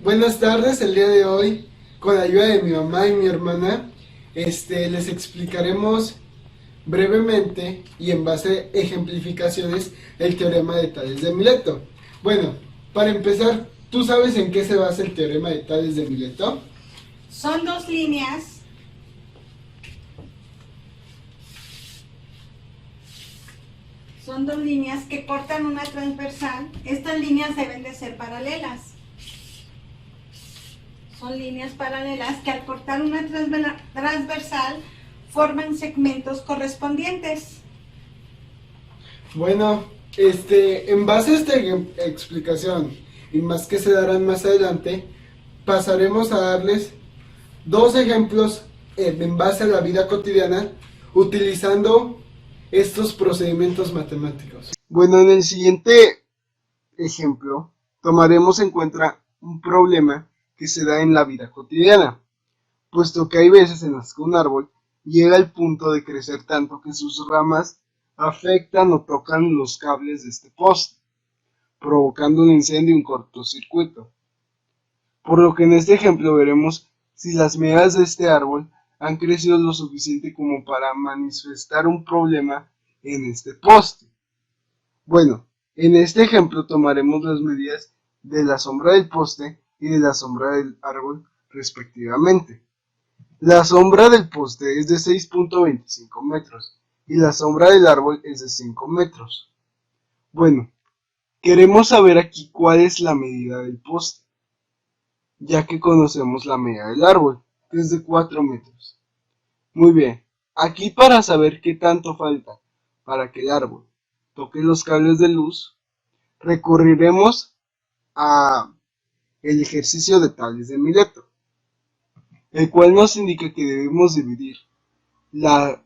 Buenas tardes, el día de hoy, con la ayuda de mi mamá y mi hermana, les explicaremos brevemente y en base a ejemplificaciones el teorema de Tales de Mileto. Bueno, para empezar, ¿tú sabes en qué se basa el teorema de Tales de Mileto? Son dos líneas Son dos líneas que cortan una transversal. Estas líneas deben de ser paralelas. Son líneas paralelas que al cortar una transversal forman segmentos correspondientes. Bueno, en base a esta explicación y más que se darán más adelante, pasaremos a darles dos ejemplos en base a la vida cotidiana utilizando estos procedimientos matemáticos. Bueno, en el siguiente ejemplo tomaremos en cuenta un problema que se da en la vida cotidiana, puesto que hay veces en las que un árbol llega al punto de crecer tanto que sus ramas afectan o tocan los cables de este poste, provocando un incendio y un cortocircuito. Por lo que en este ejemplo veremos si las medidas de este árbol han crecido lo suficiente como para manifestar un problema en este poste. Bueno, en este ejemplo tomaremos las medidas de la sombra del poste y de la sombra del árbol respectivamente. La sombra del poste es de 6.25 metros y la sombra del árbol es de 5 metros. Bueno, queremos saber aquí cuál es la medida del poste, ya que conocemos la medida del árbol, que es de 4 metros. Muy bien, aquí para saber qué tanto falta para que el árbol toque los cables de luz, recurriremos a el ejercicio de Tales de Mileto, el cual nos indica que debemos dividir la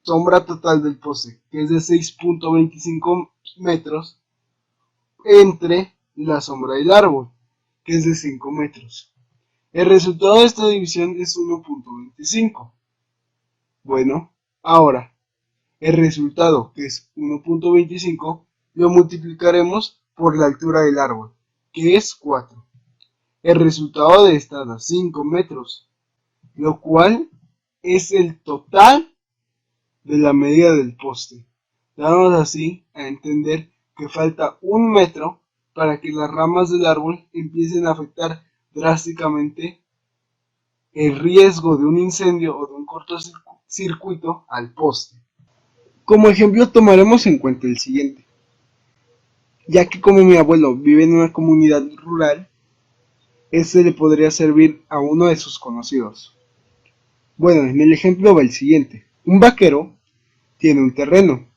sombra total del poste, que es de 6.25 metros, entre la sombra del árbol, que es de 5 metros. El resultado de esta división es 1.25. Bueno, ahora, el resultado, que es 1.25, lo multiplicaremos por la altura del árbol, que es 4. El resultado de esta da 5 metros, lo cual es el total de la medida del poste, dándonos así a entender que falta 1 metro para que las ramas del árbol empiecen a afectar drásticamente el riesgo de un incendio o de un cortocircuito al poste. Como ejemplo tomaremos en cuenta el siguiente, ya que como mi abuelo vive en una comunidad rural, este le podría servir a uno de sus conocidos. Bueno, en el ejemplo va el siguiente. Un vaquero tiene un terreno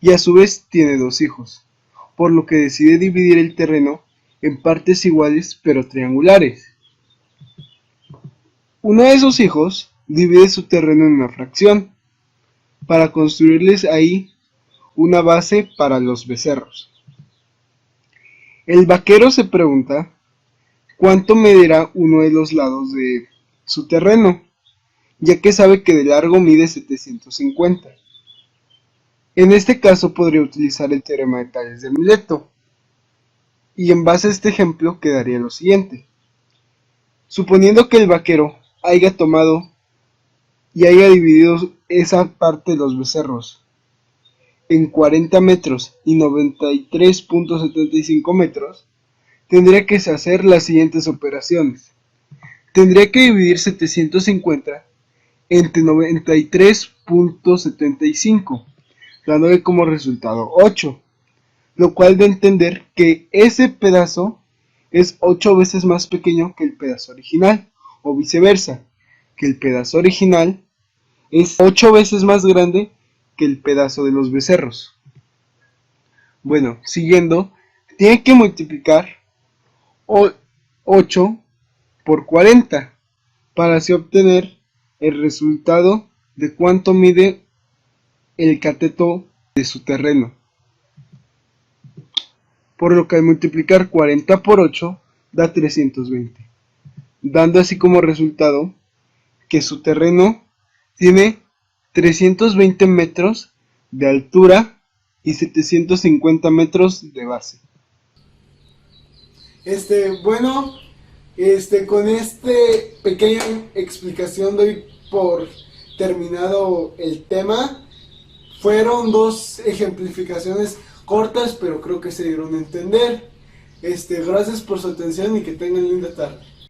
y a su vez tiene dos hijos, por lo que decide dividir el terreno en partes iguales pero triangulares. Uno de sus hijos divide su terreno en una fracción para construirles ahí una base para los becerros. El vaquero se pregunta cuánto medirá uno de los lados de su terreno, ya que sabe que de largo mide 750. En este caso podría utilizar el teorema de Tales de Mileto, y en base a este ejemplo quedaría lo siguiente. Suponiendo que el vaquero haya tomado y haya dividido esa parte de los becerros en 40 metros y 93.75 metros, tendría que hacer las siguientes operaciones. Tendría que dividir 750 entre 93.75, dándole como resultado 8, lo cual da a entender que ese pedazo es 8 veces más pequeño que el pedazo original, o viceversa, que el pedazo original es 8 veces más grande que el pedazo de los becerros. Bueno, siguiendo, tiene que multiplicar 8 por 40 para así obtener el resultado de cuánto mide el cateto de su terreno. Por lo que al multiplicar 40 por 8 da 320, dando así como resultado que su terreno tiene 320 metros de altura y 750 metros de base. Bueno, con pequeña explicación doy por terminado el tema. Fueron dos ejemplificaciones cortas, pero creo que se dieron a entender. Gracias por su atención y que tengan linda tarde.